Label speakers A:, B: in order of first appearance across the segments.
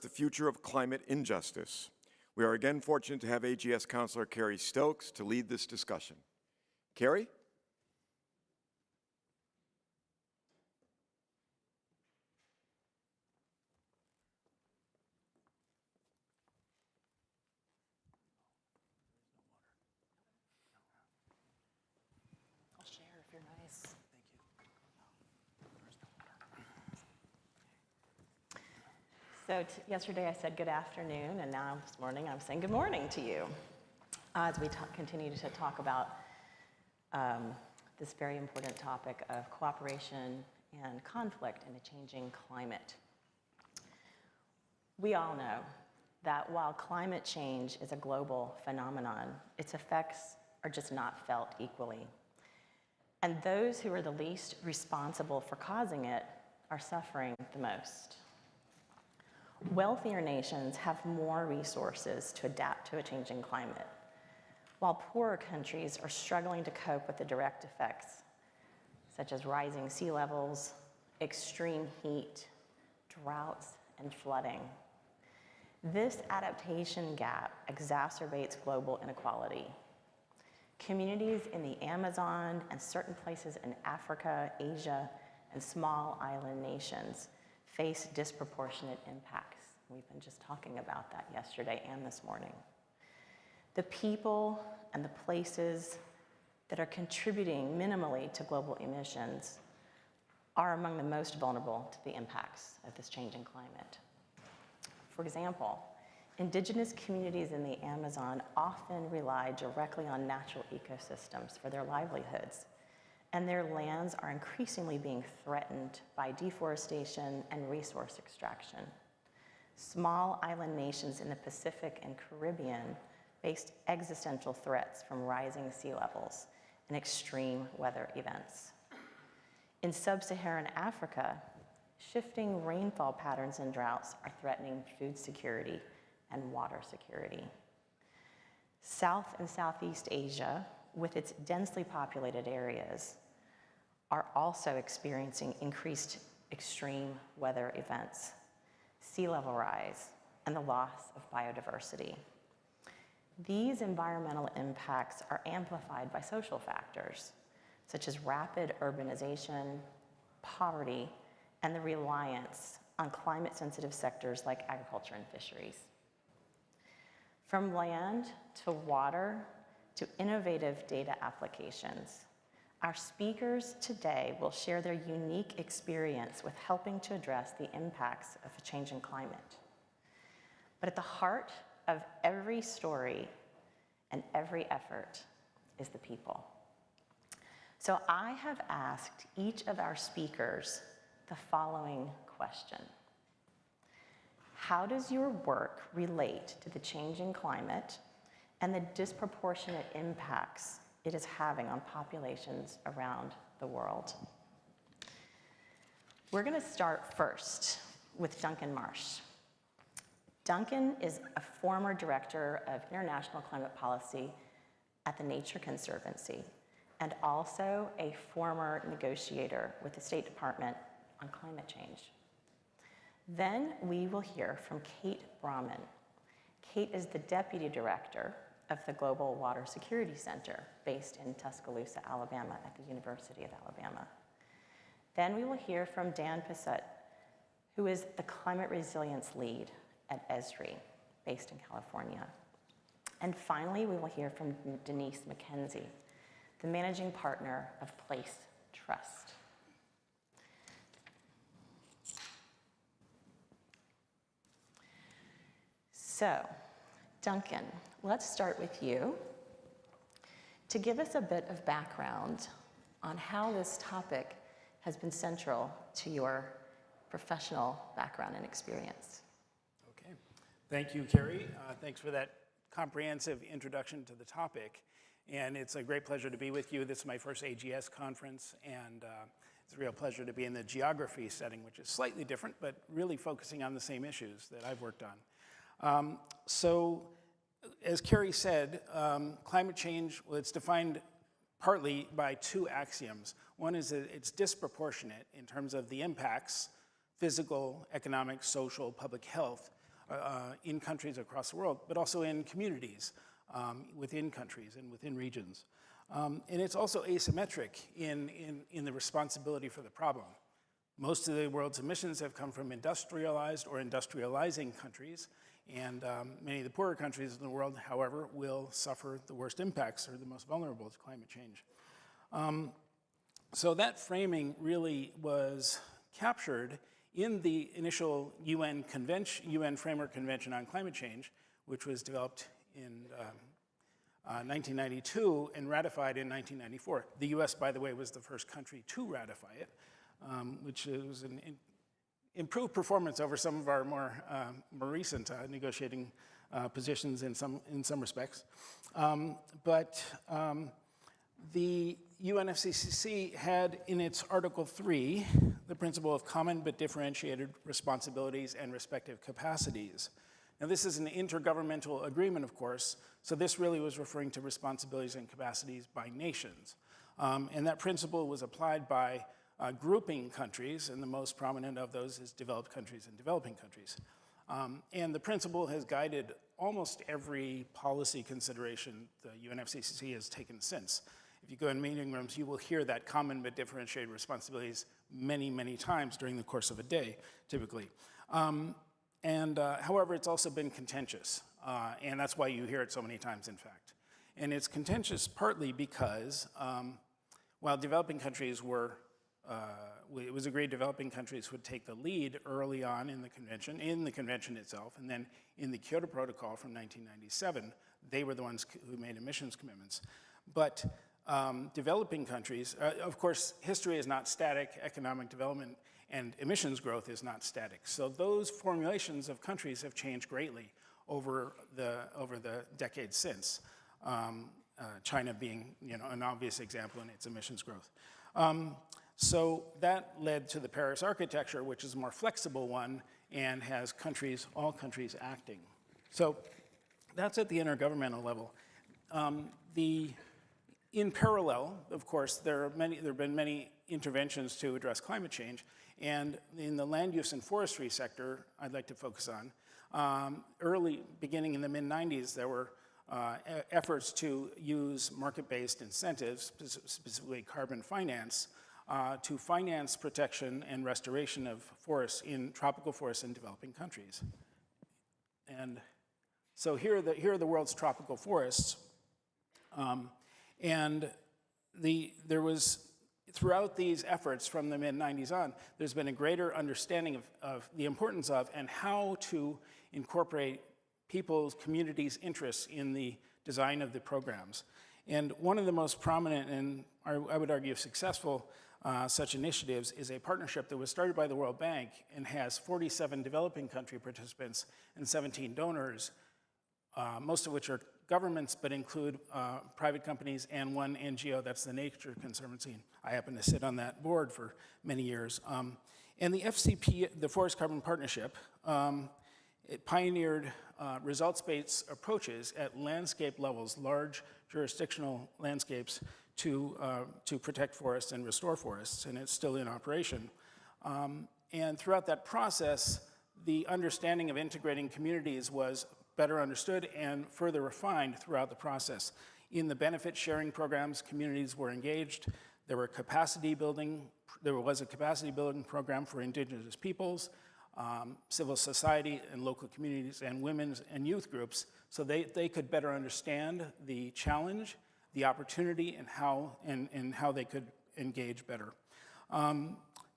A: The future of climate injustice. We are again fortunate to have AGS Counselor Carrie Stokes to lead this discussion. Carrie?
B: I'll share if you're nice. Thank you. So yesterday I said good afternoon, and now this morning I'm saying good morning to you as we continue to talk about this very important topic of cooperation and conflict in a changing climate. We all know that while climate change is a global phenomenon, its effects are just not felt equally. And those who are the least responsible for causing it are suffering the most. Wealthier nations have more resources to adapt to a changing climate, while poorer countries are struggling to cope with the direct effects, such as rising sea levels, extreme heat, droughts, and flooding. This adaptation gap exacerbates global inequality. Communities in the Amazon and certain places in Africa, Asia, and small island nations face disproportionate impacts. We've been just talking about that yesterday and this morning. The people and the places that are contributing minimally to global emissions are among the most vulnerable to the impacts of this changing climate. For example, indigenous communities in the Amazon often rely directly on natural ecosystems for their livelihoods, and their lands are increasingly being threatened by deforestation and resource extraction. Small island nations in the Pacific and Caribbean faced existential threats from rising sea levels and extreme weather events. In sub-Saharan Africa, shifting rainfall patterns and droughts are threatening food security and water security. South and Southeast Asia, with its densely populated areas, are also experiencing increased extreme weather events, sea level rise, and the loss of biodiversity. These environmental impacts are amplified by social factors, such as rapid urbanization, poverty, and the reliance on climate-sensitive sectors like agriculture and fisheries. From land to water to innovative data applications, our speakers today will share their unique experience with helping to address the impacts of a changing climate. But at the heart of every story and every effort is the people. So I have asked each of our speakers the following question. How does your work relate to the changing climate and the disproportionate impacts it is having on populations around the world? We're going to start first with Duncan Marsh. Duncan is a former director of international climate policy at the Nature Conservancy and also a former negotiator with the State Department on climate change. Then we will hear from Kate Brahman. Kate is the deputy director of the Global Water Security Center based in Tuscaloosa, Alabama at the University of Alabama. Then we will hear from Dan Pisut, who is the climate resilience lead at Esri, based in California. And finally, we will hear from Denise McKenzie, the managing partner of Place Trust. So, Duncan, let's start with you to give us a bit of background on how this topic has been central to your professional background and experience.
C: Okay. Thank you, Carrie. Thanks for that comprehensive introduction to the topic. And it's a great pleasure to be with you. This is my first AGS conference, and it's a real pleasure to be in the geography setting, which is slightly different, but really focusing on the same issues that I've worked on. So, as Carrie said, climate change, well, it's defined partly by two axioms. One is that it's disproportionate in terms of the impacts, physical, economic, social, public health, in countries across the world, but also in communities within countries and within regions. And it's also asymmetric in the responsibility for the problem. Most of the world's emissions have come from industrialized or industrializing countries, and many of the poorer countries in the world, however, will suffer the worst impacts or the most vulnerable to climate change. So that framing really was captured in the initial UN Framework Convention on Climate Change, which was developed in 1992 and ratified in 1994. The US, by the way, was the first country to ratify it, which was an improved performance over some of our more recent negotiating positions in some respects. The UNFCCC had in its Article 3 the principle of common but differentiated responsibilities and respective capacities. Now, this is an intergovernmental agreement, of course, so this really was referring to responsibilities and capacities by nations. And that principle was applied by grouping countries, and the most prominent of those is developed countries and developing countries. And the principle has guided almost every policy consideration the UNFCCC has taken since. If you go in meeting rooms, you will hear that common but differentiated responsibilities many, many times during the course of a day, typically. However, it's also been contentious, and that's why you hear it so many times, in fact. And it's contentious partly because while developing countries were, it was agreed developing countries would take the lead early on in the convention itself, and then in the Kyoto Protocol from 1997, they were the ones who made emissions commitments. But developing countries, of course, history is not static, economic development and emissions growth is not static. So those formulations of countries have changed greatly over the decades since, China being an obvious example in its emissions growth. So that led to the Paris architecture, which is a more flexible one and has all countries acting. So that's at the intergovernmental level. In parallel, of course, there have been many interventions to address climate change, and in the land use and forestry sector, I'd like to focus on. Beginning in the mid-90s, there were efforts to use market-based incentives, specifically carbon finance, to finance protection and restoration of forests tropical forests in developing countries. And so here are the world's tropical forests. There was, throughout these efforts from the mid-90s on, there's been a greater understanding of the importance of and how to incorporate people's, communities' interests in the design of the programs. And one of the most prominent and I would argue successful such initiatives is a partnership that was started by the World Bank and has 47 developing country participants and 17 donors, most of which are governments, but include private companies and one NGO, that's the Nature Conservancy. I happen to sit on that board for many years. And the FCP, the Forest Carbon Partnership, it pioneered results-based approaches at landscape levels, large jurisdictional landscapes, to protect forests and restore forests, and it's still in operation. And throughout that process, the understanding of integrating communities was better understood and further refined throughout the process. In the benefit sharing programs, communities were engaged. There was a capacity building program for indigenous peoples, civil society and local communities and women's and youth groups, so they could better understand the challenge, the opportunity, and how they could engage better.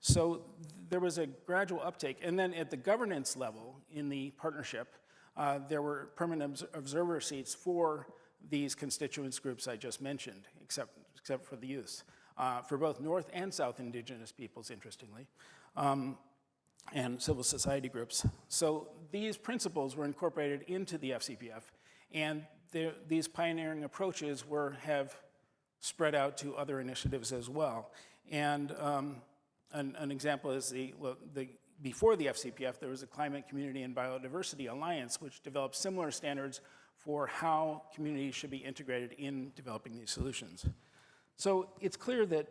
C: So there was a gradual uptake. And then at the governance level in the partnership, there were permanent observer seats for these constituents groups I just mentioned, except for the youths, for both North and South Indigenous peoples, interestingly, and civil society groups. So these principles were incorporated into the FCPF, and these pioneering approaches have spread out to other initiatives as well. And an example is before the FCPF, there was a Climate, Community, and Biodiversity Alliance, which developed similar standards for how communities should be integrated in developing these solutions. So it's clear that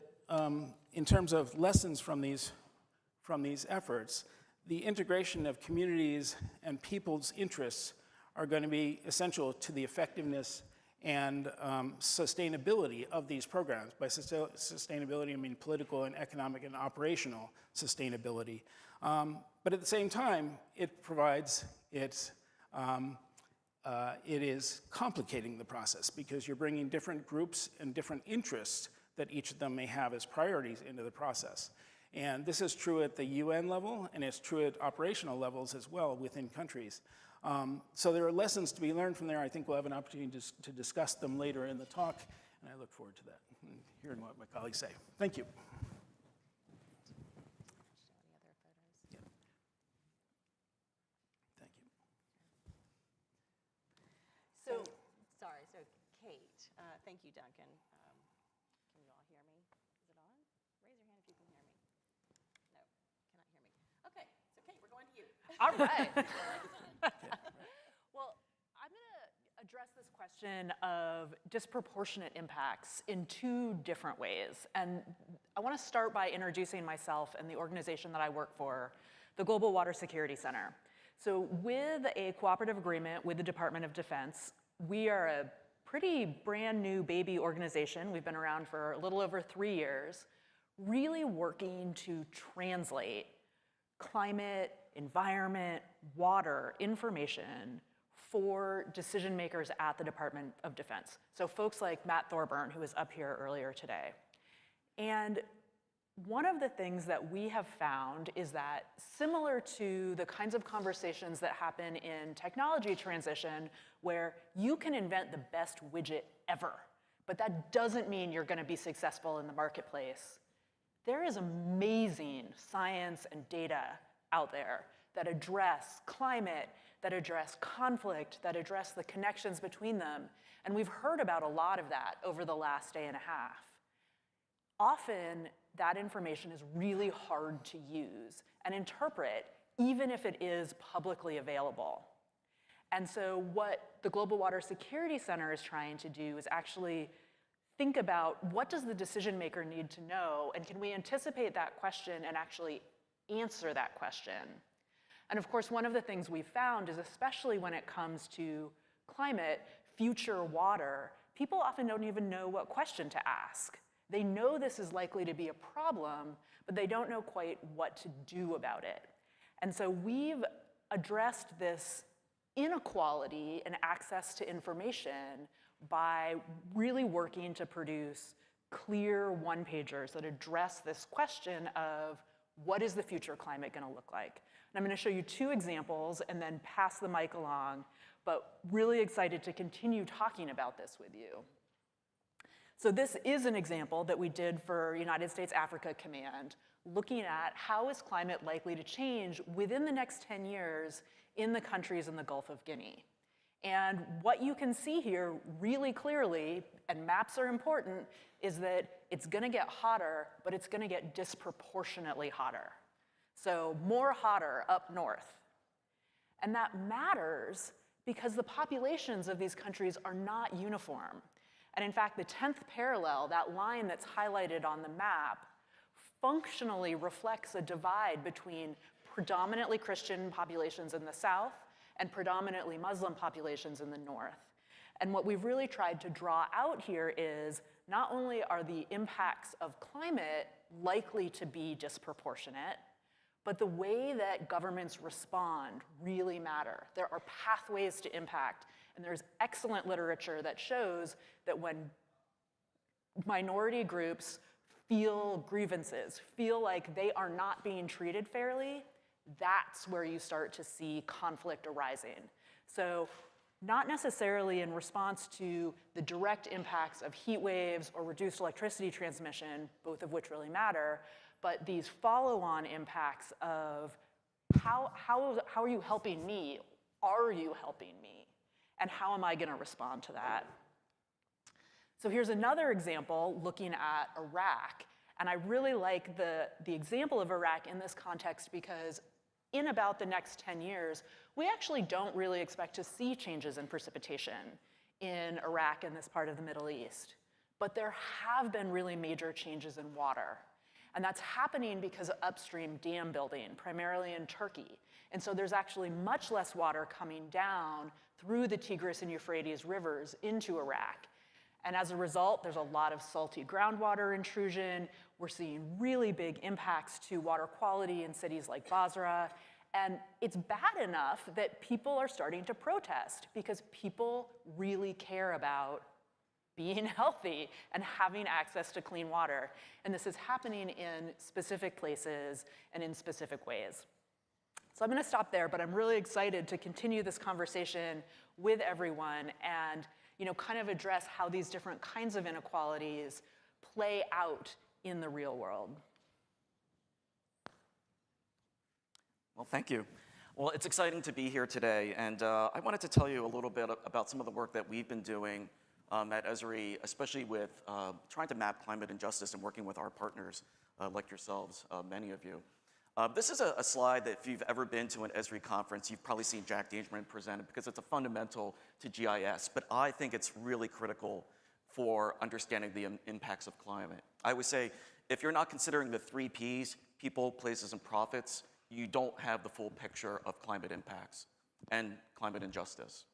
C: in terms of lessons from these efforts, the integration of communities and people's interests are going to be essential to the effectiveness and sustainability of these programs. By sustainability, I mean political and economic and operational sustainability. But at the same time, it is complicating the process because you're bringing different groups and different interests that each of them may have as priorities into the process. And this is true at the UN level, and it's true at operational levels as well within countries. So there are lessons to be learned from there. I think we'll have an opportunity to discuss them later in the talk, and I look forward to that, and hearing what my colleagues say. Thank you. Yeah. Thank you.
B: So, sorry, so Kate, thank you, Duncan. Can you all hear me? Is it on? Raise your hand if you can hear me. No, cannot hear me. Okay, so Kate, we're going to you.
D: All right. Well, I'm going to address this question of disproportionate impacts in two different ways. And I want to start by introducing myself and the organization that I work for, the Global Water Security Center. So with a cooperative agreement with the Department of Defense, we are a pretty brand new baby organization. We've been around for a little over 3 years, really working to translate climate, environment, water information for decision makers at the Department of Defense. So folks like Matt Thorburn, who was up here earlier today. And one of the things that we have found is that similar to the kinds of conversations that happen in technology transition, where you can invent the best widget ever, but that doesn't mean you're going to be successful in the marketplace. There is amazing science and data out there that address climate, that address conflict, that address the connections between them. And we've heard about a lot of that over the last day and a half. Often, that information is really hard to use and interpret, even if it is publicly available. And so what the Global Water Security Center is trying to do is actually think about what does the decision maker need to know, and can we anticipate that question and actually answer that question? And of course, one of the things we've found is, especially when it comes to climate, future water, people often don't even know what question to ask. They know this is likely to be a problem, but they don't know quite what to do about it. And so we've addressed this inequality in access to information by really working to produce clear one-pagers that address this question of what is the future climate going to look like. And I'm going to show you two examples and then pass the mic along, but really excited to continue talking about this with you. So this is an example that we did for United States Africa Command, looking at how is climate likely to change within the next 10 years in the countries in the Gulf of Guinea. And what you can see here really clearly, and maps are important, is that it's going to get hotter, but it's going to get disproportionately hotter. So more hotter up north. And that matters because the populations of these countries are not uniform. And in fact, the 10th parallel, that line that's highlighted on the map, functionally reflects a divide between predominantly Christian populations in the south and predominantly Muslim populations in the north. And what we've really tried to draw out here is not only are the impacts of climate likely to be disproportionate, but the way that governments respond really matter. There are pathways to impact, and there's excellent literature that shows that when minority groups feel grievances, feel like they are not being treated fairly, that's where you start to see conflict arising. So not necessarily in response to the direct impacts of heat waves or reduced electricity transmission, both of which really matter, but these follow-on impacts of how are you helping me? Are you helping me? And how am I going to respond to that? So here's another example looking at Iraq. And I really like the example of Iraq in this context because in about the next 10 years, we actually don't really expect to see changes in precipitation in Iraq and this part of the Middle East. But there have been really major changes in water. And that's happening because of upstream dam building, primarily in Turkey. And so there's actually much less water coming down through the Tigris and Euphrates rivers into Iraq. And as a result, there's a lot of salty groundwater intrusion. We're seeing really big impacts to water quality in cities like Basra. And it's bad enough that people are starting to protest because people really care about being healthy and having access to clean water. And this is happening in specific places and in specific ways. So I'm going to stop there, but I'm really excited to continue this conversation with everyone and kind of address how these different kinds of inequalities play out in the real world.
E: Well, thank you. Well, it's exciting to be here today, and I wanted to tell you a little bit about some of the work that we've been doing at Esri, especially with trying to map climate injustice and working with our partners like yourselves, many of you. This is a slide that if you've ever been to an Esri conference, you've probably seen Jack Dangerman present it because it's a fundamental to GIS, but I think it's really critical for understanding the impacts of climate. I would say if you're not considering the 3 Ps, people, places, and profits, you don't have the full picture of climate impacts and climate injustice,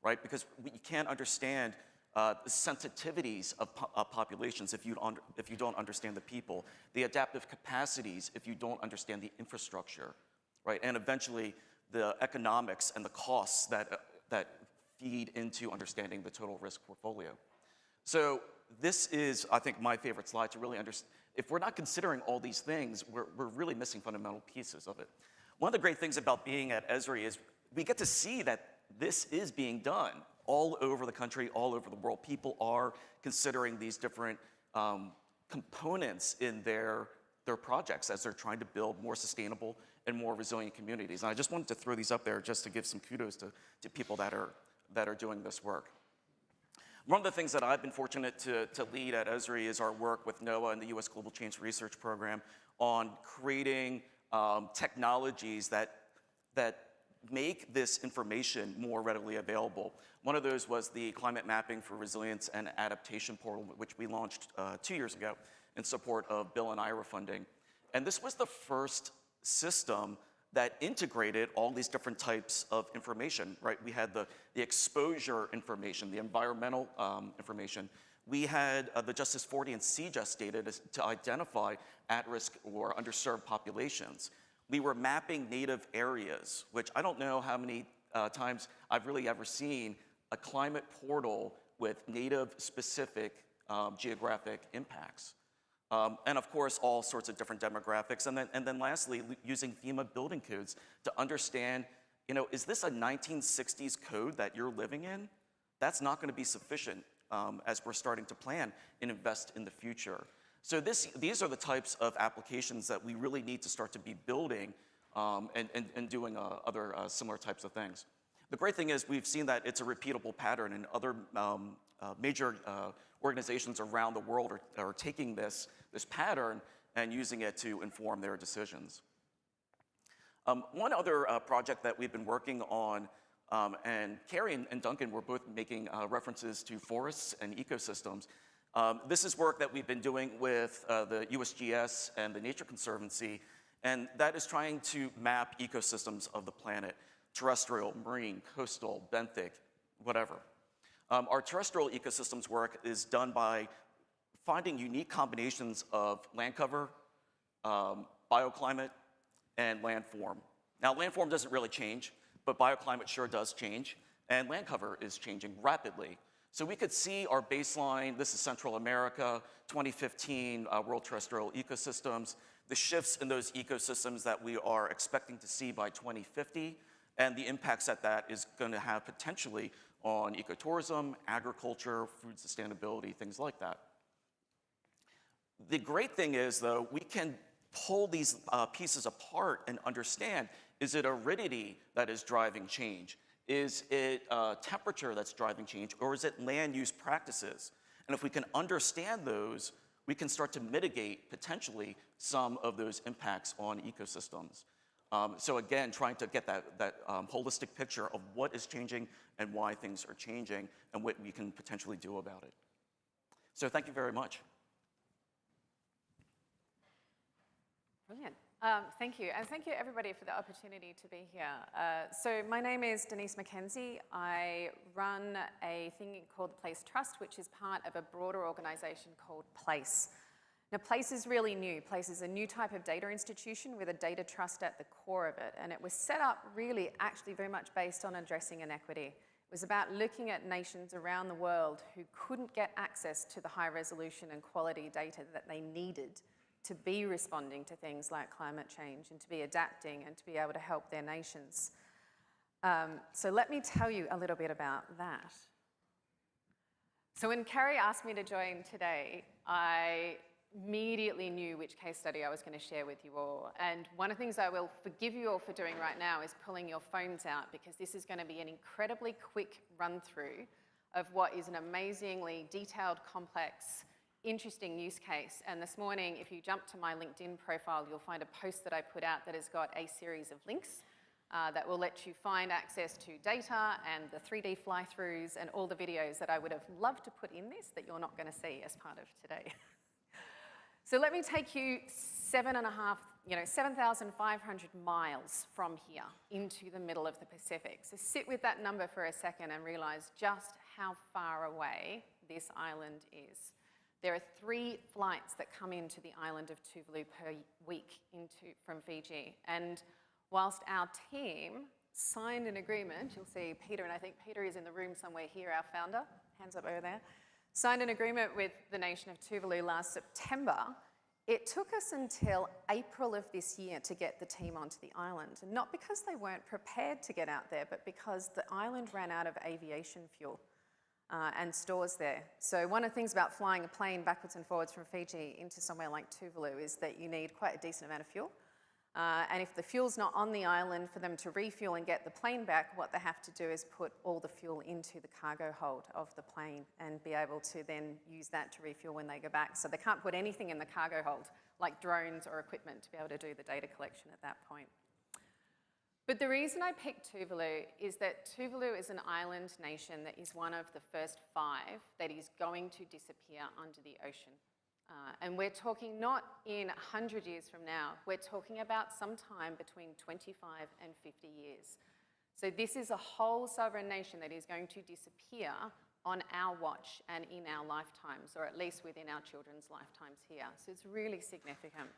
E: right? Because you can't understand the sensitivities of populations if you don't understand the people, the adaptive capacities if you don't understand the infrastructure, right? And eventually the economics and the costs that feed into understanding the total risk portfolio. So this is, I think, my favorite slide to really understand. If we're not considering all these things, we're really missing fundamental pieces of it. One of the great things about being at Esri is we get to see that this is being done all over the country, all over the world. People are considering these different components in their projects as they're trying to build more sustainable and more resilient communities. And I just wanted to throw these up there just to give some kudos to people that are doing this work. One of the things that I've been fortunate to lead at Esri is our work with NOAA and the U.S. Global Change Research Program on creating technologies that make this information more readily available. One of those was the Climate Mapping for Resilience and Adaptation portal, which we launched 2 years ago in support of Bill and Ira funding. And this was the first system that integrated all these different types of information, right? We had the exposure information, the environmental information. We had the Justice 40 and CJUST data to identify at-risk or underserved populations. We were mapping native areas, which I don't know how many times I've really ever seen a climate portal with native-specific geographic impacts. And of course, all sorts of different demographics. And then lastly, using FEMA building codes to understand, is this a 1960s code that you're living in? That's not going to be sufficient as we're starting to plan and invest in the future. So these are the types of applications that we really need to start to be building and doing other similar types of things. The great thing is we've seen that it's a repeatable pattern, and other major organizations around the world are taking this pattern and using it to inform their decisions. One other project that we've been working on, and Carrie and Duncan were both making references to forests and ecosystems. This is work that we've been doing with the USGS and the Nature Conservancy, and that is trying to map ecosystems of the planet, terrestrial, marine, coastal, benthic, whatever. Our terrestrial ecosystems work is done by finding unique combinations of land cover, bioclimate, and landform. Now, landform doesn't really change, but bioclimate sure does change, and land cover is changing rapidly. So we could see our baseline, this is Central America, 2015 World Terrestrial Ecosystems, the shifts in those ecosystems that we are expecting to see by 2050, and the impacts that is going to have potentially on ecotourism, agriculture, food sustainability, things like that. The great thing is, though, we can pull these pieces apart and understand, is it aridity that is driving change? Is it temperature that's driving change, or is it land use practices? And if we can understand those, we can start to mitigate, potentially, some of those impacts on ecosystems. So again, trying to get that holistic picture of what is changing and why things are changing and what we can potentially do about it. So thank you very much.
F: Brilliant. Thank you. And thank you, everybody, for the opportunity to be here. So my name is Denise McKenzie. I run a thing called the Place Trust, which is part of a broader organization called Place. Now, Place is really new. Place is a new type of data institution with a data trust at the core of it. And it was set up really actually very much based on addressing inequity. It was about looking at nations around the world who couldn't get access to the high resolution and quality data that they needed to be responding to things like climate change and to be adapting and to be able to help their nations. So let me tell you a little bit about that. So when Carrie asked me to join today, I immediately knew which case study I was going to share with you all. And one of the things I will forgive you all for doing right now is pulling your phones out, because this is going to be an incredibly quick run through of what is an amazingly detailed, complex, interesting use case. And this morning, if you jump to my LinkedIn profile, you'll find a post that I put out that has got a series of links that will let you find access to data and the 3D fly-throughs and all the videos that I would have loved to put in this that you're not going to see as part of today. So let me take you 7,500 miles from here into the middle of the Pacific. So sit with that number for a second and realize just how far away this island is. There are 3 flights that come into the island of Tuvalu per week from Fiji. And whilst our team signed an agreement, you'll see Peter, and I think Peter is in the room somewhere here, our founder, hands up over there, signed an agreement with the nation of Tuvalu last September. It took us until April of this year to get the team onto the island. And not because they weren't prepared to get out there, but because the island ran out of aviation fuel. And stores there. So one of the things about flying a plane backwards and forwards from Fiji into somewhere like Tuvalu is that you need quite a decent amount of fuel. And if the fuel's not on the island for them to refuel and get the plane back, what they have to do is put all the fuel into the cargo hold of the plane and be able to then use that to refuel when they go back. So they can't put anything in the cargo hold, like drones or equipment, to be able to do the data collection at that point. But the reason I picked Tuvalu is that Tuvalu is an island nation that is one of the first 5 that is going to disappear under the ocean. And we're talking not in 100 years from now, we're talking about sometime between 25 and 50 years. So this is a whole sovereign nation that is going to disappear on our watch and in our lifetimes, or at least within our children's lifetimes here. So it's really significant.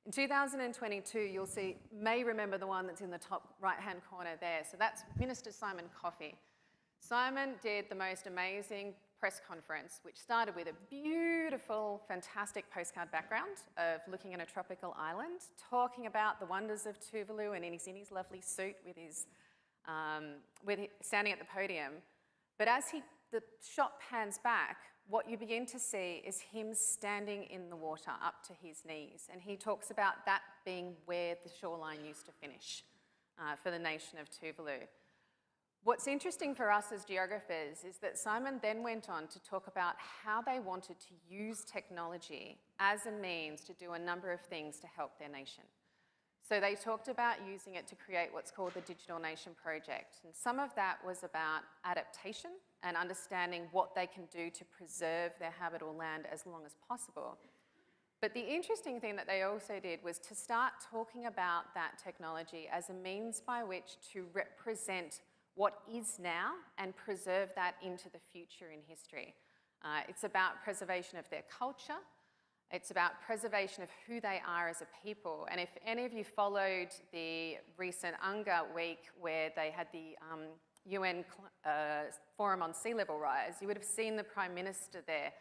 F: In 2022, you'll see, may remember the one that's in the top right-hand corner there. So that's Minister Simon Coffey. Simon did the most amazing press conference, which started with a beautiful, fantastic postcard background of looking at a tropical island, talking about the wonders of Tuvalu, and he's in his lovely suit with his, standing at the podium. But as the shot pans back, what you begin to see is him standing in the water up to his knees. And he talks about that being where the shoreline used to finish for the nation of Tuvalu. What's interesting for us as geographers is that Simon then went on to talk about how they wanted to use technology as a means to do a number of things to help their nation. So they talked about using it to create what's called the Digital Nation Project. And some of that was about adaptation and understanding what they can do to preserve their habitable land as long as possible. But the interesting thing that they also did was to start talking about that technology as a means by which to represent what is now and preserve that into the future in history. It's about preservation of their culture. It's about preservation of who they are as a people. And if any of you followed the recent UNGA week where they had the UN Forum on Sea Level Rise, you would have seen the Prime Minister there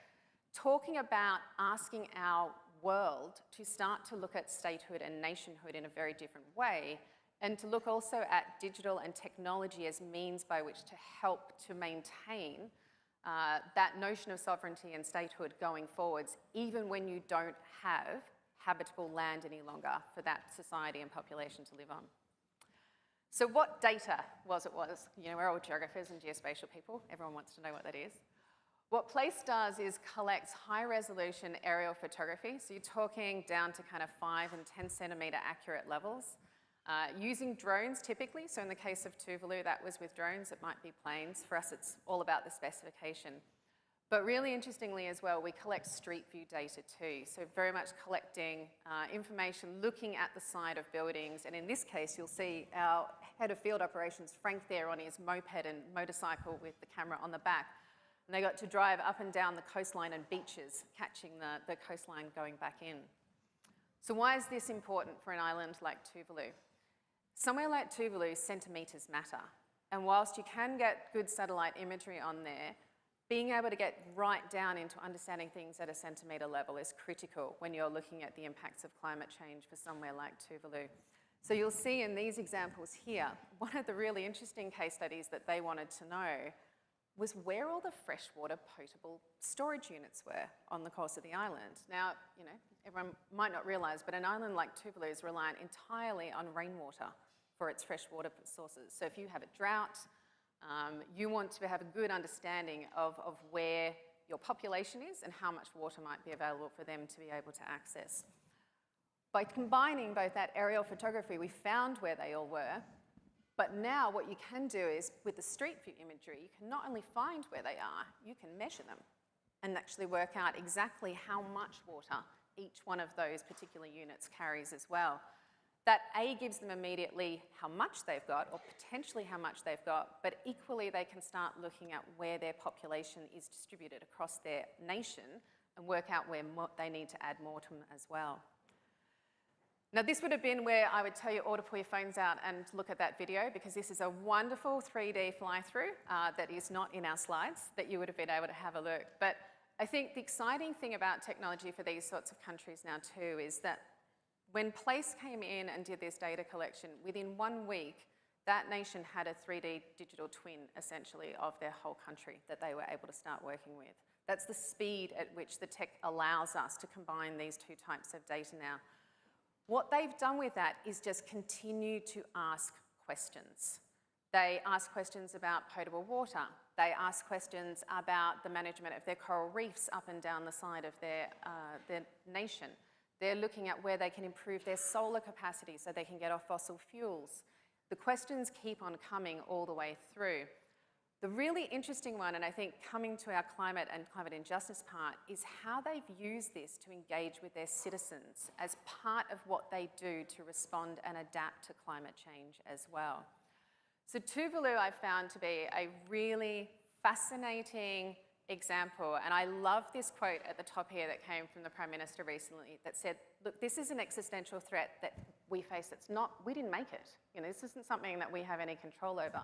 F: talking about asking our world to start to look at statehood and nationhood in a very different way, and to look also at digital and technology as means by which to help to maintain that notion of sovereignty and statehood going forwards, even when you don't have habitable land any longer for that society and population to live on. So what data was it? You know, we're all geographers and geospatial people. Everyone wants to know what that is. What Place does is collects high-resolution aerial photography. So you're talking down to kind of 5 and 10 centimetre accurate levels. Using drones typically, so in the case of Tuvalu, that was with drones, it might be planes. For us, it's all about the specification. But really interestingly as well, we collect street view data too. So very much collecting information, looking at the side of buildings. And in this case, you'll see our head of field operations, Frank, there on his moped and motorcycle with the camera on the back. And they got to drive up and down the coastline and beaches, catching the coastline going back in. So why is this important for an island like Tuvalu? Somewhere like Tuvalu, centimetres matter. And whilst you can get good satellite imagery on there, being able to get right down into understanding things at a centimetre level is critical when you're looking at the impacts of climate change for somewhere like Tuvalu. So you'll see in these examples here, one of the really interesting case studies that they wanted to know was where all the freshwater potable storage units were on the course of the island. Now, you know, everyone might not realise, but an island like Tuvalu is reliant entirely on rainwater for its freshwater sources. So if you have a drought, you want to have a good understanding of where your population is and how much water might be available for them to be able to access. By combining both that aerial photography, we found where they all were, but now what you can do is, with the street view imagery, you can not only find where they are, you can measure them and actually work out exactly how much water each one of those particular units carries as well. That A, gives them immediately how much they've got, or potentially how much they've got, but equally they can start looking at where their population is distributed across their nation and work out where they need to add more to them as well. Now this would have been where I would tell you all to pull your phones out and look at that video, because this is a wonderful 3D fly-through that is not in our slides, that you would have been able to have a look. But I think the exciting thing about technology for these sorts of countries now too is that when Place came in and did this data collection, within 1 week, that nation had a 3D digital twin, essentially, of their whole country that they were able to start working with. That's the speed at which the tech allows us to combine these two types of data now. What they've done with that is just continue to ask questions. They ask questions about potable water. They ask questions about the management of their coral reefs up and down the side of their nation. They're looking at where they can improve their solar capacity so they can get off fossil fuels. The questions keep on coming all the way through. The really interesting one, and I think coming to our climate and climate injustice part, is how they've used this to engage with their citizens as part of what they do to respond and adapt to climate change as well. So Tuvalu I found to be a really fascinating example, and I love this quote at the top here that came from the Prime Minister recently that said, look, this is an existential threat that we face. It's not, we didn't make it. You know, this isn't something that we have any control over,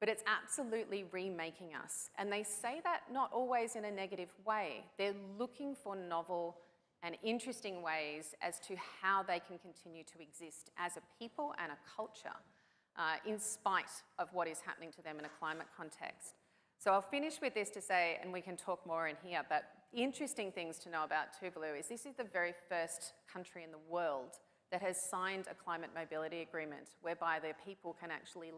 F: but it's absolutely remaking us. And they say that not always in a negative way. They're looking for novel and interesting ways as to how they can continue to exist as a people and a culture in spite of what is happening to them in a climate context. So I'll finish with this to say, and we can talk more in here, but interesting things to know about Tuvalu is this is the very first country in the world that has signed a climate mobility agreement whereby their people can actually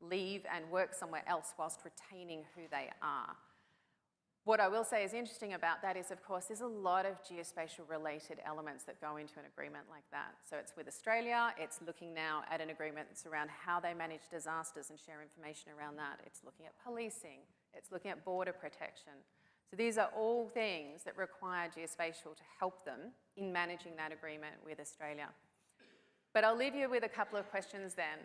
F: leave and work somewhere else whilst retaining who they are. What I will say is interesting about that is, of course, there's a lot of geospatial related elements that go into an agreement like that. So it's with Australia, it's looking now at an agreement that's around how they manage disasters and share information around that. It's looking at policing, it's looking at border protection. So these are all things that require geospatial to help them in managing that agreement with Australia. But I'll leave you with a couple of questions then.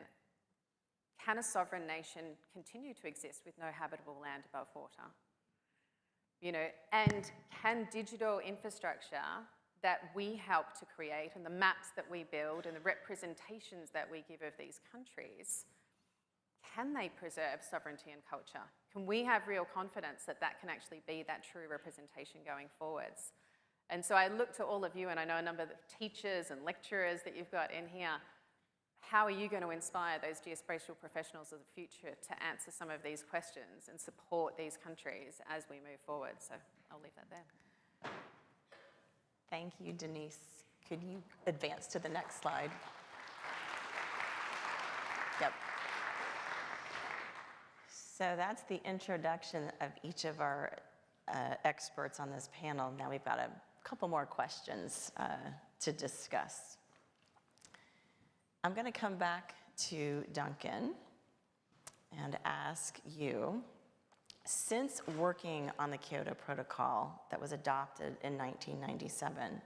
F: Can a sovereign nation continue to exist with no habitable land above water? You know, and can digital infrastructure that we help to create and the maps that we build and the representations that we give of these countries, can they preserve sovereignty and culture? Can we have real confidence that that can actually be that true representation going forwards? And so I look to all of you, and I know a number of teachers and lecturers that you've got in here. How are you going to inspire those geospatial professionals of the future to answer some of these questions and support these countries as we move forward? So I'll leave that there.
B: Thank you, Denise. Could you advance to the next slide? Yep. So that's the introduction of each of our experts on this panel. Now we've got a couple more questions to discuss. I'm going to come back to Duncan and ask you, Since working on the Kyoto Protocol that was adopted in 1997,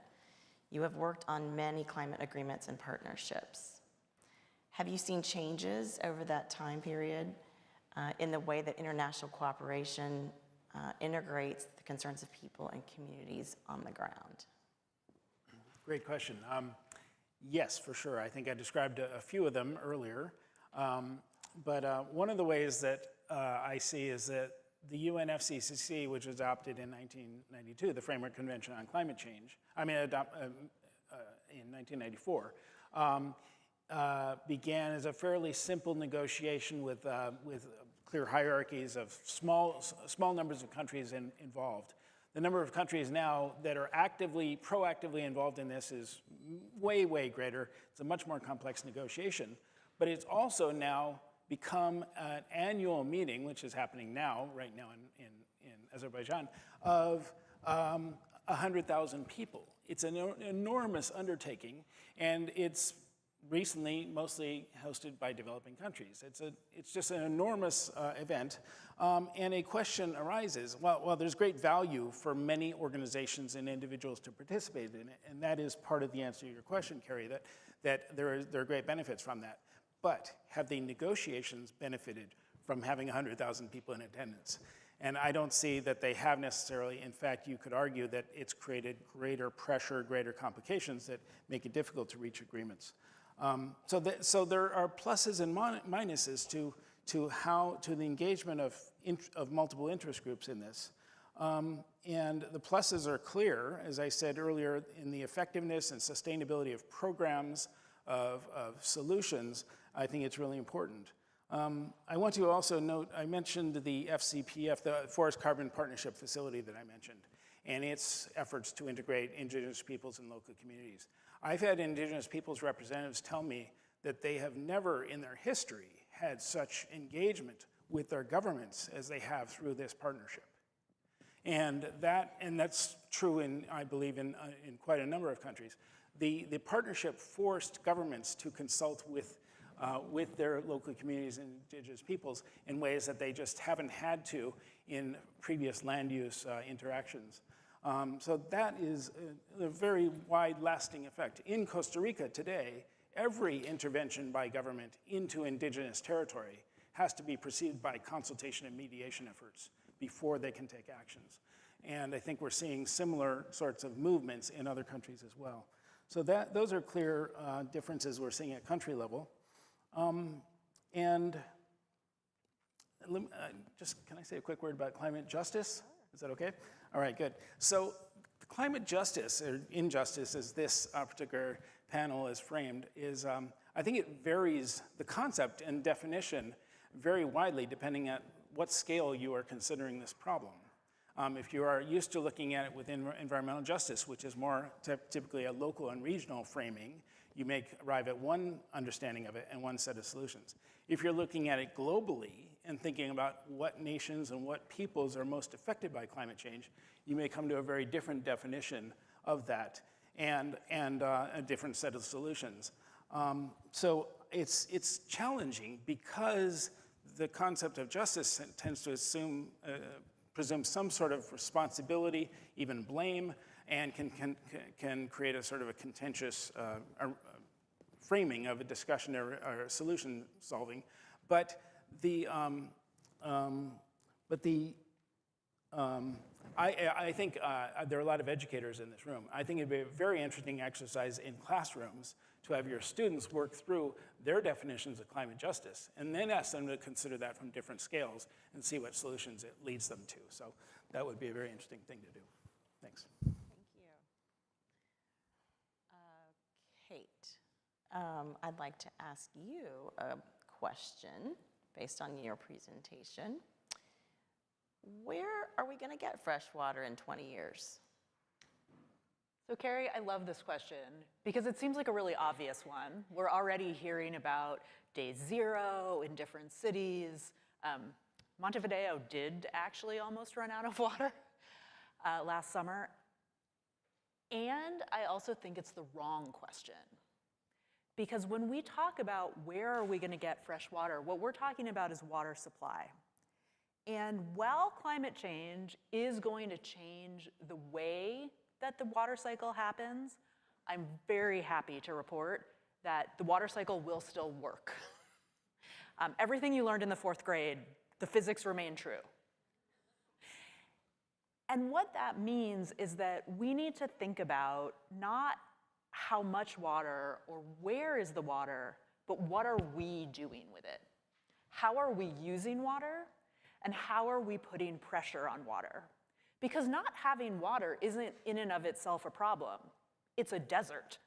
B: you have worked on many climate agreements and partnerships. Have you seen changes over that time period in the way that international cooperation integrates the concerns of people and communities on the ground?
C: Great question. Yes, for sure. I think I described a few of them earlier. But one of the ways that I see is that the UNFCCC, which was adopted in 1992, the Framework Convention on Climate Change, in 1994, began as a fairly simple negotiation with clear hierarchies of small numbers of countries involved. The number of countries now that are proactively involved in this is way, way greater. It's a much more complex negotiation. But it's also now become an annual meeting, which is happening right now in Azerbaijan, of 100,000 people. It's an enormous undertaking, and it's recently mostly hosted by developing countries. It's just an enormous event, and a question arises. Well, there's great value for many organizations and individuals to participate in it, and that is part of the answer to your question, Carrie, that there are great benefits from that. But have the negotiations benefited from having 100,000 people in attendance? And I don't see that they have necessarily. In fact, you could argue that it's created greater pressure, greater complications that make it difficult to reach agreements. So there are pluses and minuses to the engagement of multiple interest groups in this. And the pluses are clear, as I said earlier, in the effectiveness and sustainability of programs, of solutions. I think it's really important. I want to also note, I mentioned the FCPF, the Forest Carbon Partnership Facility that I mentioned, and its efforts to integrate indigenous peoples and local communities. I've had indigenous peoples representatives tell me that they have never in their history had such engagement with their governments as they have through this partnership. And that's true I believe in quite a number of countries. The partnership forced governments to consult with their local communities and indigenous peoples in ways that they just haven't had to in previous land use interactions. So that is a very wide lasting effect. In Costa Rica today, every intervention by government into indigenous territory has to be preceded by consultation and mediation efforts before they can take actions. And I think we're seeing similar sorts of movements in other countries as well. So those are clear differences we're seeing at country level. And can I say a quick word about climate justice? Is that okay? All right, good. So climate justice, or injustice, as this particular panel is framed, is I think it varies, the concept and definition very widely depending on what scale you are considering this problem. If you are used to looking at it within environmental justice, which is more typically a local and regional framing, you may arrive at one understanding of it and one set of solutions. If you're looking at it globally and thinking about what nations and what peoples are most affected by climate change, you may come to a very different definition of that and a different set of solutions. So it's challenging because the concept of justice tends to presume some sort of responsibility, even blame, and can create a sort of a contentious framing of a discussion or solution solving. But I think there are a lot of educators in this room. I think it'd be a very interesting exercise in classrooms to have your students work through their definitions of climate justice and then ask them to consider that from different scales and see what solutions it leads them to. So that would be a very interesting thing to do. Thanks.
B: Thank you. Kate, I'd like to ask you a question based on your presentation. Where are we going to get fresh water in 20 years?
D: So Carrie, I love this question because it seems like a really obvious one. We're already hearing about day zero in different cities. Montevideo did actually almost run out of water last summer. And I also think it's the wrong question. Because when we talk about where are we going to get fresh water, what we're talking about is water supply. And while climate change is going to change the way that the water cycle happens, I'm very happy to report that the water cycle will still work. Everything you learned in the 4th grade, the physics remain true. And what that means is that we need to think about not how much water or where is the water, but what are we doing with it? How are we using water? And how are we putting pressure on water? Because not having water isn't in and of itself a problem. It's a desert.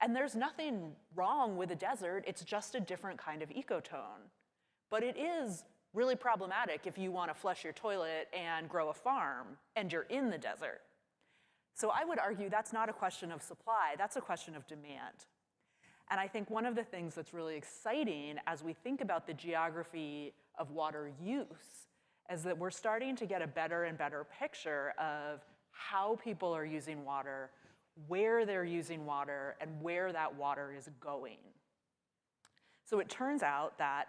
D: And there's nothing wrong with a desert, it's just a different kind of ecotone. But it is really problematic if you want to flush your toilet and grow a farm and you're in the desert. So I would argue that's not a question of supply, that's a question of demand. And I think one of the things that's really exciting as we think about the geography of water use is that we're starting to get a better and better picture of how people are using water, where they're using water, and where that water is going. So it turns out that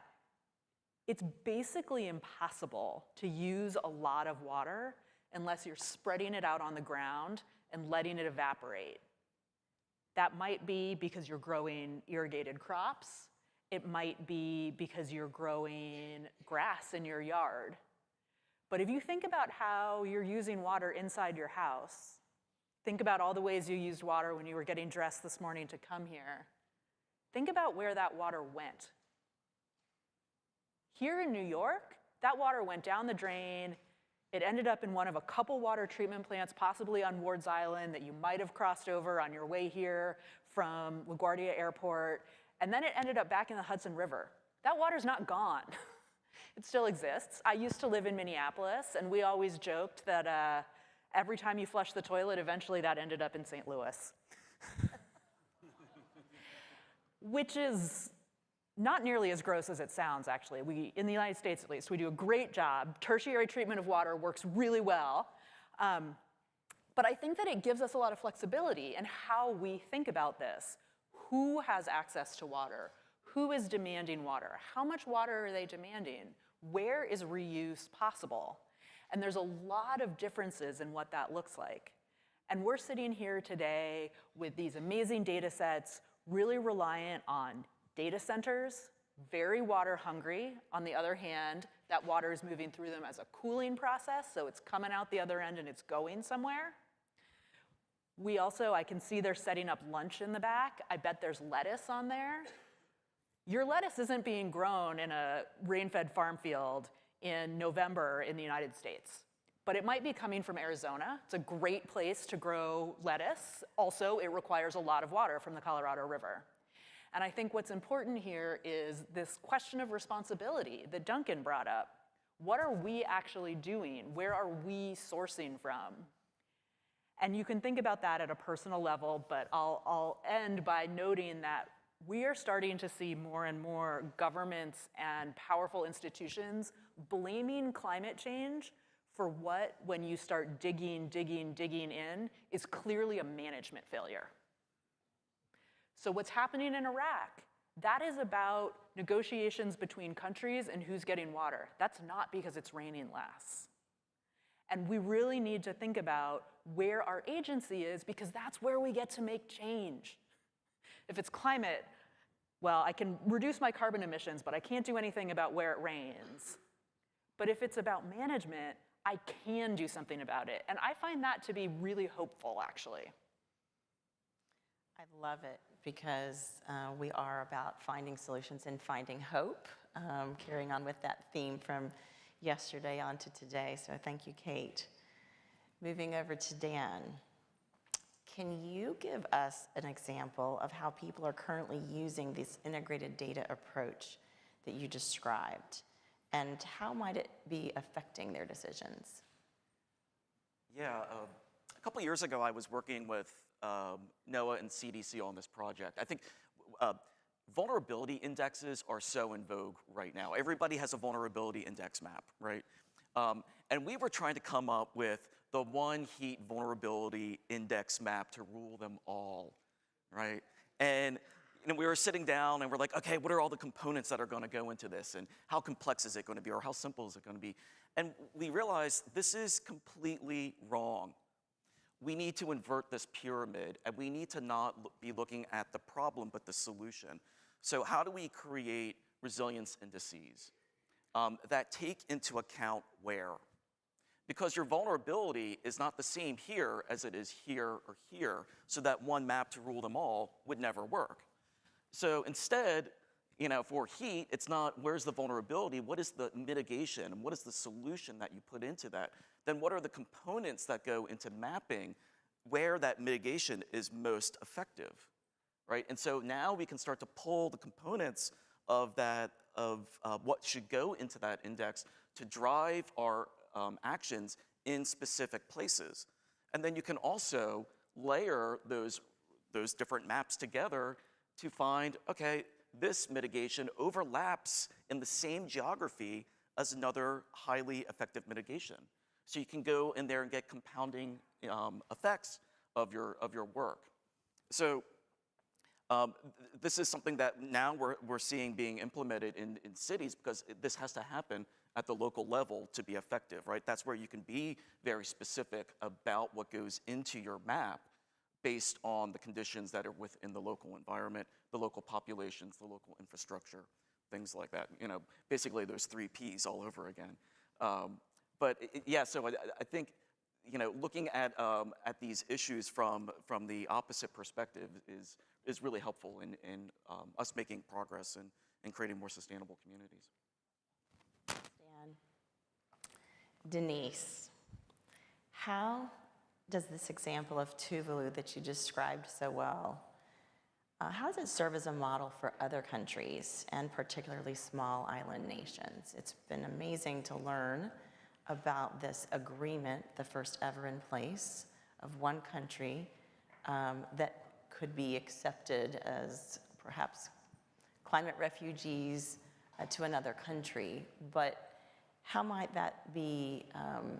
D: it's basically impossible to use a lot of water unless you're spreading it out on the ground and letting it evaporate. That might be because you're growing irrigated crops. It might be because you're growing grass in your yard. But if you think about how you're using water inside your house, think about all the ways you used water when you were getting dressed this morning to come here. Think about where that water went. Here in New York, that water went down the drain. It ended up in one of a couple water treatment plants, possibly on Ward's Island, that you might have crossed over on your way here from LaGuardia Airport. And then it ended up back in the Hudson River. That water's not gone. It still exists. I used to live in Minneapolis, and we always joked that every time you flush the toilet, eventually that ended up in St. Louis. Which is not nearly as gross as it sounds, actually. We, in the United States at least, we do a great job. Tertiary treatment of water works really well. But I think that it gives us a lot of flexibility in how we think about this. Who has access to water? Who is demanding water? How much water are they demanding? Where is reuse possible? And there's a lot of differences in what that looks like. And we're sitting here today with these amazing data sets, really reliant on data centers, very water hungry. On the other hand, that water is moving through them as a cooling process, so it's coming out the other end and it's going somewhere. We also, I can see they're setting up lunch in the back. I bet there's lettuce on there. Your lettuce isn't being grown in a rain-fed farm field in November in the United States, but it might be coming from Arizona. It's a great place to grow lettuce. Also, it requires a lot of water from the Colorado River. And I think what's important here is this question of responsibility that Duncan brought up. What are we actually doing? Where are we sourcing from? And you can think about that at a personal level, but I'll end by noting that we are starting to see more and more governments and powerful institutions blaming climate change for what, when you start digging in, is clearly a management failure. So what's happening in Iraq, that is about negotiations between countries and who's getting water. That's not because it's raining less. And we really need to think about where our agency is, because that's where we get to make change. If it's climate, well, I can reduce my carbon emissions, but I can't do anything about where it rains. But if it's about management, I can do something about it. And I find that to be really hopeful, actually.
B: I love it, because we are about finding solutions and finding hope, carrying on with that theme from yesterday on to today. So thank you, Kate. Moving over to Dan. Can you give us an example of how people are currently using this integrated data approach that you described, and how might it be affecting their decisions?
E: Yeah, a couple years ago, I was working with NOAA and CDC on this project. I think vulnerability indexes are so in vogue right now. Everybody has a vulnerability index map, right? And we were trying to come up with the one heat vulnerability index map to rule them all, right? And and we were sitting down and we're like, okay, what are all the components that are going to go into this, and how complex is it going to be, or how simple is it going to be? And we realized this is completely wrong. We need to invert this pyramid, and we need to not be looking at the problem, but the solution. So how do we create resilience indices that take into account where? Because your vulnerability is not the same here as it is here or here, so that one map to rule them all would never work. So instead, for heat, it's not where's the vulnerability, what is the mitigation, and what is the solution that you put into that? Then what are the components that go into mapping where that mitigation is most effective, right? And so now we can start to pull the components of that, of what should go into that index to drive our actions in specific places. And then you can also layer those different maps together to find, okay, this mitigation overlaps in the same geography as another highly effective mitigation. So you can go in there and get compounding effects of your work. So this is something that now we're seeing being implemented in cities, because this has to happen at the local level to be effective, right? That's where you can be very specific about what goes into your map based on the conditions that are within the local environment, the local populations, the local infrastructure, things like that. Basically those 3 Ps all over again. But yeah, so I think looking at these issues from the opposite perspective is really helpful in us making progress and creating more sustainable communities.
B: Denise, how does this example of Tuvalu that you described so well, how does it serve as a model for other countries, and particularly small island nations? It's been amazing to learn about this agreement, the first ever in place, of one country that could be accepted as perhaps climate refugees to another country. But how might that be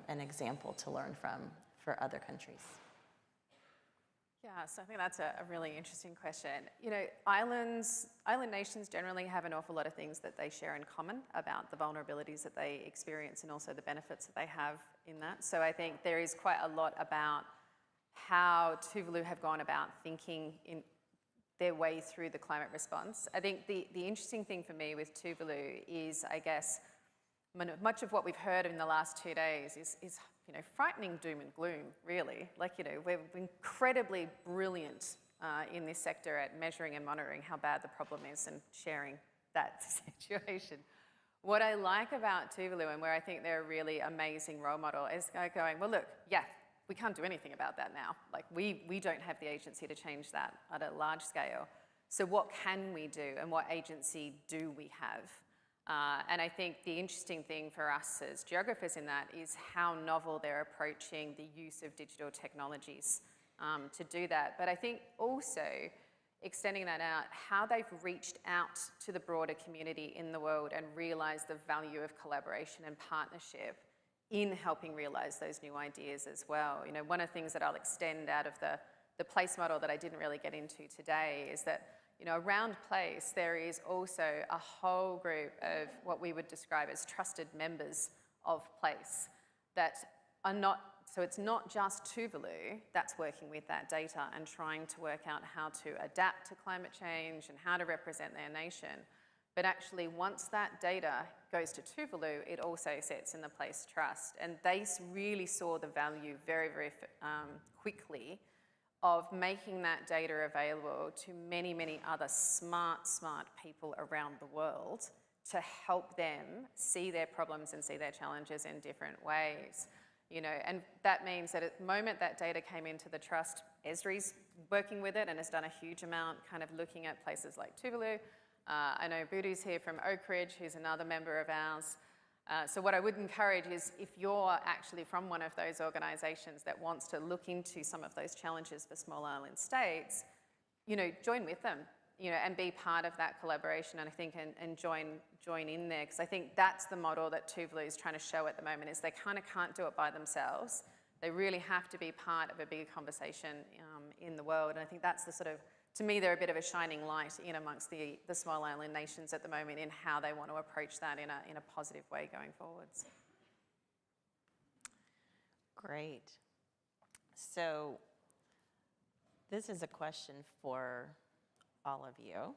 B: an example to learn from for other countries?
F: Yeah, so I think that's a really interesting question. Island nations generally have an awful lot of things that they share in common about the vulnerabilities that they experience and also the benefits that they have in that. So I think there is quite a lot about how Tuvalu have gone about thinking in their way through the climate response. I think the interesting thing for me with Tuvalu is, I guess, much of what we've heard in the last 2 days is frightening doom and gloom, really. We're incredibly brilliant in this sector at measuring and monitoring how bad the problem is and sharing that situation. What I like about Tuvalu, and where I think they're a really amazing role model, is going, well, look, yeah, we can't do anything about that now. We don't have the agency to change that at a large scale. So what can we do, and what agency do we have? And I think the interesting thing for us as geographers in that is how novel they're approaching the use of digital technologies to do that. But I think also extending that out, how they've reached out to the broader community in the world and realized the value of collaboration and partnership in helping realize those new ideas as well. One of the things that I'll extend out of the place model that I didn't really get into today is that around place, there is also a whole group of what we would describe as trusted members of place that are not, so it's not just Tuvalu that's working with that data and trying to work out how to adapt to climate change and how to represent their nation. But actually, once that data goes to Tuvalu, it also sits in the place trust. And they really saw the value very, very quickly of making that data available to many, many other smart people around the world to help them see their problems and see their challenges in different ways. And that means that at the moment that data came into the trust, Esri's working with it and has done a huge amount kind of looking at places like Tuvalu. I know Budu's here from Oak Ridge, who's another member of ours. So what I would encourage is, if you're actually from one of those organisations that wants to look into some of those challenges for small island states, join with them, and be part of that collaboration, and I think and join in there, because I think that's the model that Tuvalu is trying to show at the moment, is they kind of can't do it by themselves. They really have to be part of a bigger conversation in the world, and I think that's the sort of to me, they're a bit of a shining light in amongst the small island nations at the moment in how they want to approach that in a positive way going forwards.
B: Great. So this is a question for all of you,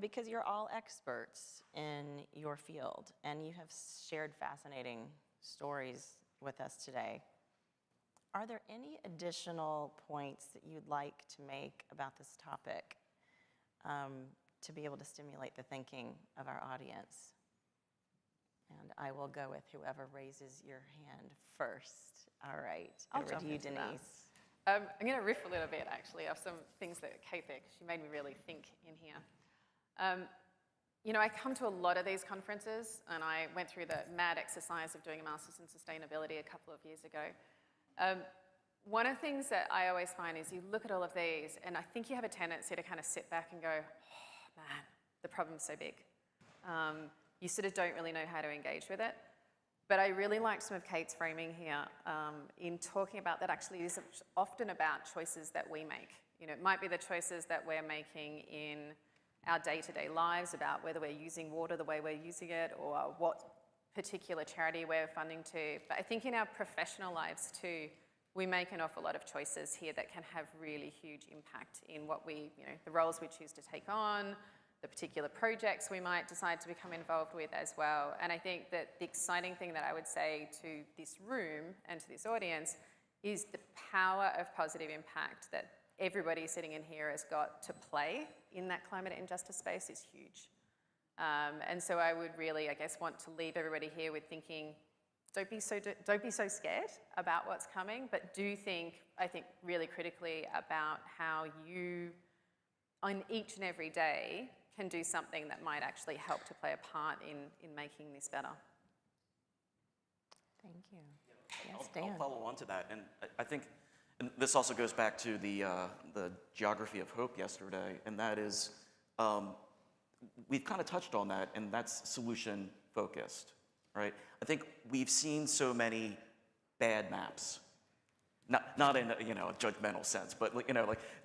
B: because you're all experts in your field and you have shared fascinating stories with us today. Are there any additional points that you'd like to make about this topic to be able to stimulate the thinking of our audience? And I will go with whoever raises your hand first. All right,
F: I'll
B: over
F: jump
B: to you,
F: into that.
B: Denise.
F: I'm going to riff a little bit, actually, of some things that Kate said, 'cause she made me really think in here. You know, I come to a lot of these conferences, and I went through the mad exercise of doing a master's in sustainability a couple of years ago. One of the things that I always find is you look at all of these, and I think you have a tendency to kind of sit back and go, oh, man, the problem's so big. You sort of don't really know how to engage with it. But I really like some of Kate's framing here in talking about that actually is often about choices that we make. You know, it might be the choices that we're making in our day-to-day lives about whether we're using water the way we're using it or what particular charity we're funding to. But I think in our professional lives too, we make an awful lot of choices here that can have really huge impact in what we, you know, the roles we choose to take on, the particular projects we might decide to become involved with as well. And I think that the exciting thing that I would say to this room and to this audience is the power of positive impact that everybody sitting in here has got to play in that climate injustice space is huge. And so I would really, I guess, want to leave everybody here with thinking, don't be so scared about what's coming, but do think, I think, really critically about how you, on each and every day, can do something that might actually help to play a part in making this better.
B: Thank you. Yes, Dan.
E: I'll follow on to that, and I think and this also goes back to the geography of hope yesterday, and that is, we've kind of touched on that, and that's solution focused, right? I think we've seen so many bad maps, not in a judgmental sense, but like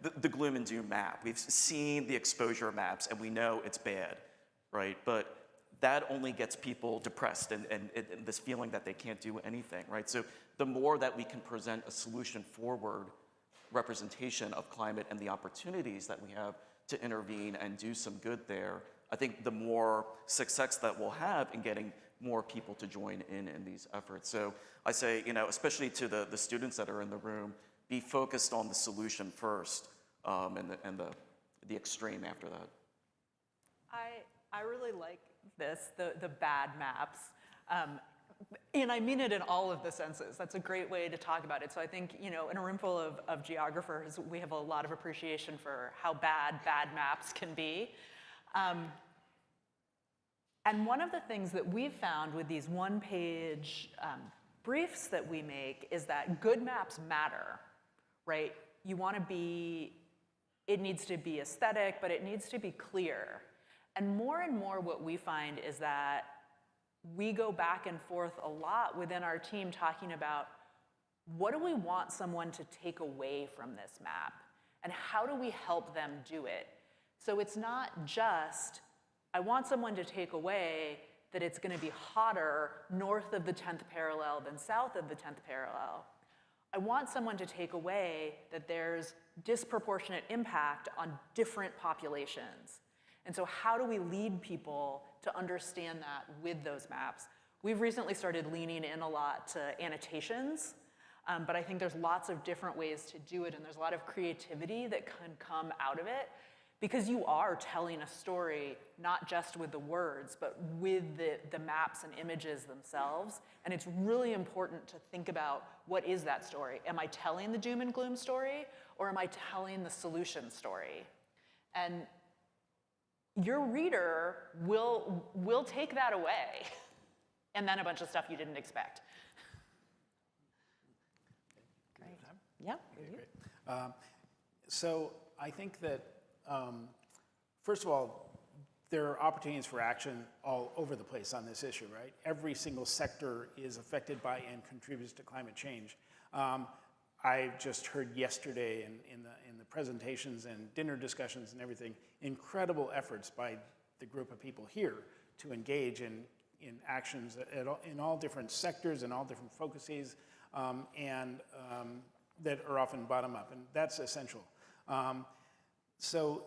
E: the gloom and doom map. We've seen the exposure maps, and we know it's bad, right? But that only gets people depressed and this feeling that they can't do anything, right? So the more that we can present a solution forward representation of climate and the opportunities that we have to intervene and do some good there, I think the more success that we'll have in getting more people to join in these efforts. So I say, especially to the students that are in the room, be focused on the solution first and the extreme after that.
D: I really like this, the bad maps. And I mean it in all of the senses. That's a great way to talk about it. So I think, in a room full of geographers, we have a lot of appreciation for how bad maps can be. And one of the things that we've found with these one-page briefs that we make is that good maps matter, right? It needs to be aesthetic, but it needs to be clear. And more what we find is that we go back and forth a lot within our team talking about what do we want someone to take away from this map and how do we help them do it? So it's not just, I want someone to take away that it's going to be hotter north of the 10th parallel than south of the 10th parallel. I want someone to take away that there's disproportionate impact on different populations. And so how do we lead people to understand that with those maps? We've recently started leaning in a lot to annotations, but I think there's lots of different ways to do it, and there's a lot of creativity that can come out of it, because you are telling a story not just with the words, but with the maps and images themselves. And it's really important to think about, what is that story? Am I telling the doom and gloom story, or am I telling the solution story? And your reader will take that away, and then a bunch of stuff you didn't expect.
B: Great. Yeah.
C: Okay, great. So I think that, first of all, there are opportunities for action all over the place on this issue, right? Every single sector is affected by and contributes to climate change. I just heard yesterday in the presentations and dinner discussions and everything, incredible efforts by the group of people here to engage in actions in all different sectors and all different focuses, that are often bottom up, and that's essential. So,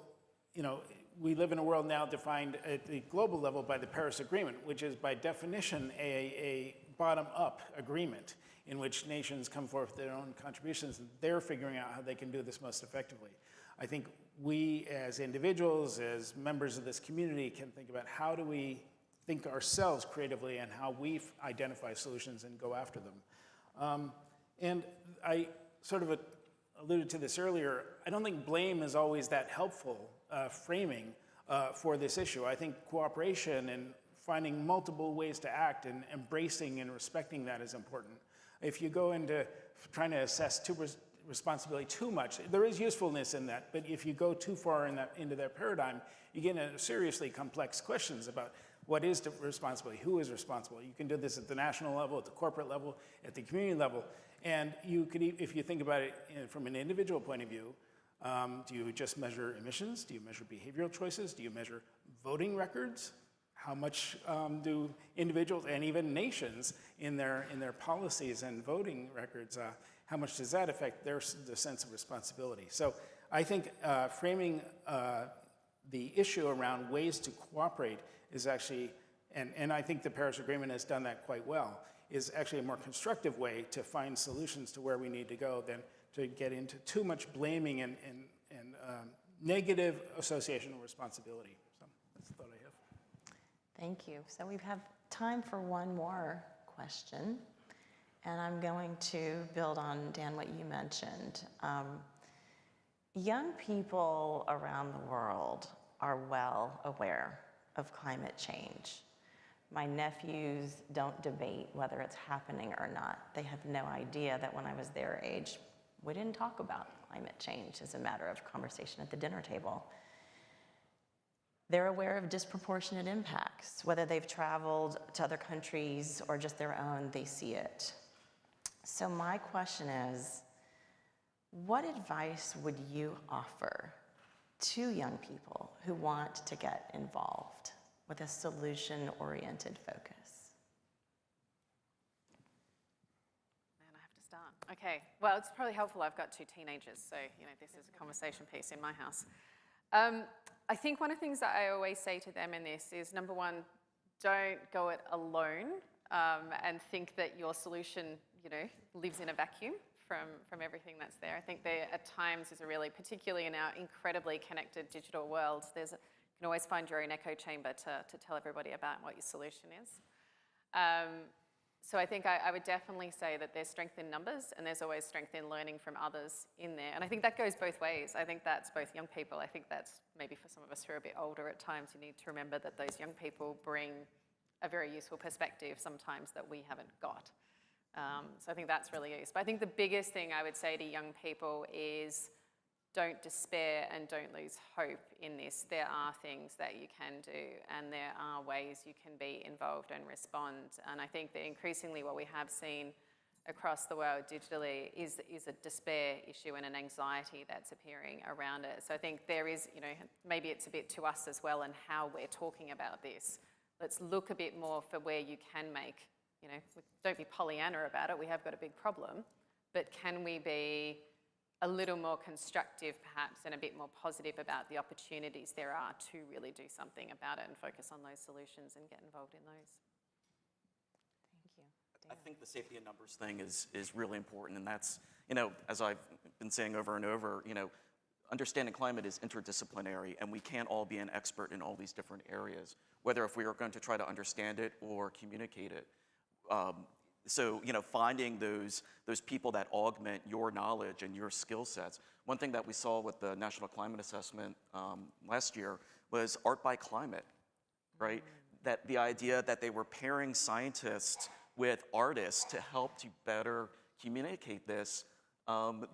C: you know, we live in a world now defined at the global level by the Paris Agreement, which is by definition a bottom-up agreement in which nations come forth with their own contributions, and they're figuring out how they can do this most effectively. I think we as individuals, as members of this community, can think about how do we think ourselves creatively and how we identify solutions and go after them. And I sort of alluded to this earlier, I don't think blame is always that helpful framing for this issue. I think cooperation and finding multiple ways to act and embracing and respecting that is important. If you go into trying to assess responsibility too much, there is usefulness in that, but if you go too far into that paradigm, you get into seriously complex questions about what is the responsibility, who is responsible. You can do this at the national level, at the corporate level, at the community level, and you could, if you think about it from an individual point of view, do you just measure emissions? Do you measure behavioral choices? Do you measure voting records? How much do individuals and even nations in their policies and voting records, how much does that affect the sense of responsibility? So I think framing the issue around ways to cooperate is actually, and I think the Paris Agreement has done that quite well, is actually a more constructive way to find solutions to where we need to go than to get into too much blaming and negative association of responsibility. So that's the thought I have.
B: Thank you. So we have time for one more question, and I'm going to build on, Dan, what you mentioned. Young people around the world are well aware of climate change. My nephews don't debate whether it's happening or not. They have no idea that when I was their age, we didn't talk about climate change as a matter of conversation at the dinner table. They're aware of disproportionate impacts. Whether they've traveled to other countries or just their own, they see it. So my question is, what advice would you offer to young people who want to get involved with a solution-oriented focus?
F: Man, I have to start. Okay, well, it's probably helpful I've got two teenagers, so, you know, this is a conversation piece in my house. I think one of the things that I always say to them in this is, number one, don't go it alone and think that your solution, you know, lives in a vacuum from everything that's there. I think there at times is a really, particularly in our incredibly connected digital world, you can always find your own echo chamber to tell everybody about what your solution is. So I think I would definitely say that there's strength in numbers and there's always strength in learning from others in there. And I think that goes both ways. I think that's both young people. I think that's maybe for some of us who are a bit older at times, you need to remember that those young people bring a very useful perspective sometimes that we haven't got. So I think that's really useful. But I think the biggest thing I would say to young people is don't despair and don't lose hope in this. There are things that you can do and there are ways you can be involved and respond. And I think that increasingly what we have seen across the world digitally is a despair issue and an anxiety that's appearing around it. So I think there is, you know, maybe it's a bit to us as well and how we're talking about this. Let's look a bit more for where you can make, you know, don't be Pollyanna about it, we have got a big problem, but can we be a little more constructive perhaps and a bit more positive about the opportunities there are to really do something about it and focus on those solutions and get involved in those.
B: Thank you.
E: I think the safety in numbers thing is really important, and that's, you know, as I've been saying over and over, you know, understanding climate is interdisciplinary, and we can't all be an expert in all these different areas, whether if we are going to try to understand it or communicate it. So, you know, finding those people that augment your knowledge and your skill sets. One thing that we saw with the National Climate Assessment last year was art by climate, right? That the idea that they were pairing scientists with artists to help to better communicate this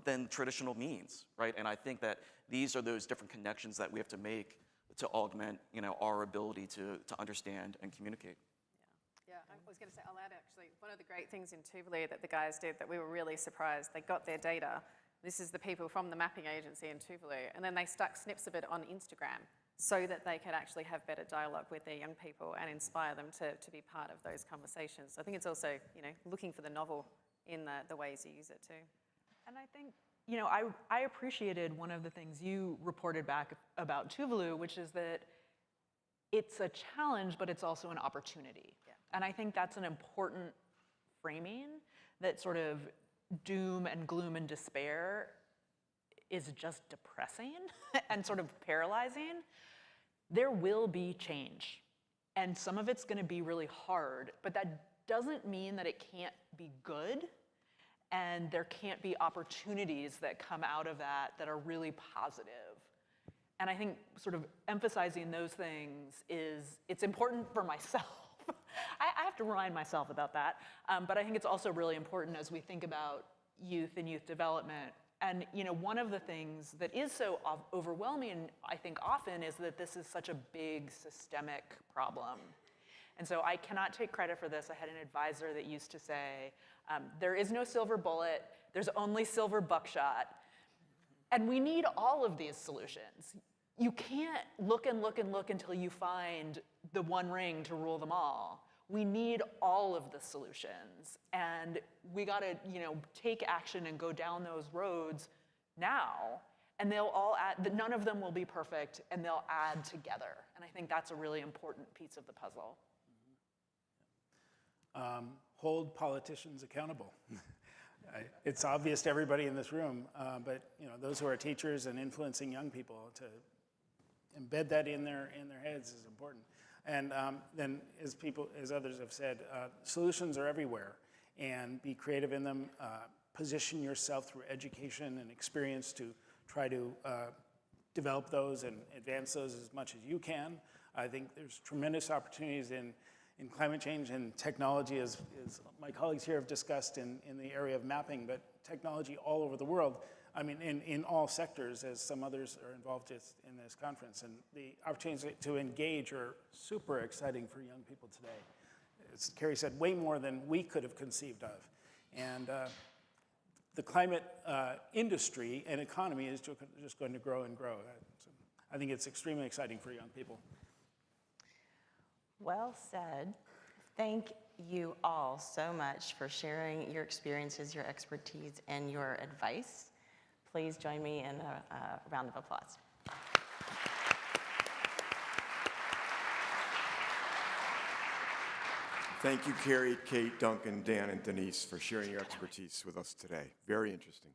E: than traditional means, right? And I think that these are those different connections that we have to make to augment, you know, our ability to understand and communicate.
F: Yeah, I was going to say, I'll add actually, one of the great things in Tuvalu that the guys did that we were really surprised, they got their data. This is the people from the mapping agency in Tuvalu, and then they stuck snips of it on Instagram so that they could actually have better dialogue with their young people and inspire them to be part of those conversations. So I think it's also, looking for the novel in the ways you use it too.
D: And I think, I appreciated one of the things you reported back about Tuvalu, which is that it's a challenge, but it's also an opportunity.
F: Yeah.
D: And I think that's an important framing, that sort of doom and gloom and despair is just depressing and sort of paralyzing. There will be change, and some of it's gonna be really hard, but that doesn't mean that it can't be good, and there can't be opportunities that come out of that that are really positive. And I think sort of emphasizing those things it's important for myself. I have to remind myself about that, but I think it's also really important as we think about youth and youth development. And one of the things that is so overwhelming, I think often, is that this is such a big systemic problem. And so I cannot take credit for this. I had an advisor that used to say, there is no silver bullet, there's only silver buckshot. And we need all of these solutions. You can't look and look and look until you find the one ring to rule them all. We need all of the solutions. And we gotta, take action and go down those roads now. And they'll all add, none of them will be perfect, and they'll add together. And I think that's a really important piece of the puzzle.
C: Hold politicians accountable. It's obvious to everybody in this room, but those who are teachers and influencing young people, to embed that in their heads is important. And then, as others have said, solutions are everywhere, and be creative in them. Position yourself through education and experience to try to develop those and advance those as much as you can. I think there's tremendous opportunities in climate change and technology, as my colleagues here have discussed in the area of mapping, but technology all over the world. I mean, in all sectors, as some others are involved in this conference. And the opportunities to engage are super exciting for young people today. As Carrie said, way more than we could have conceived of. And the climate industry and economy is just going to grow and grow. So I think it's extremely exciting for young people.
B: Well said. Thank you all so much for sharing your experiences, your expertise, and your advice. Please join me in a round of applause.
A: Thank you, Carrie, Kate, Duncan, Dan, and Denise, for sharing your expertise with us today. Very interesting.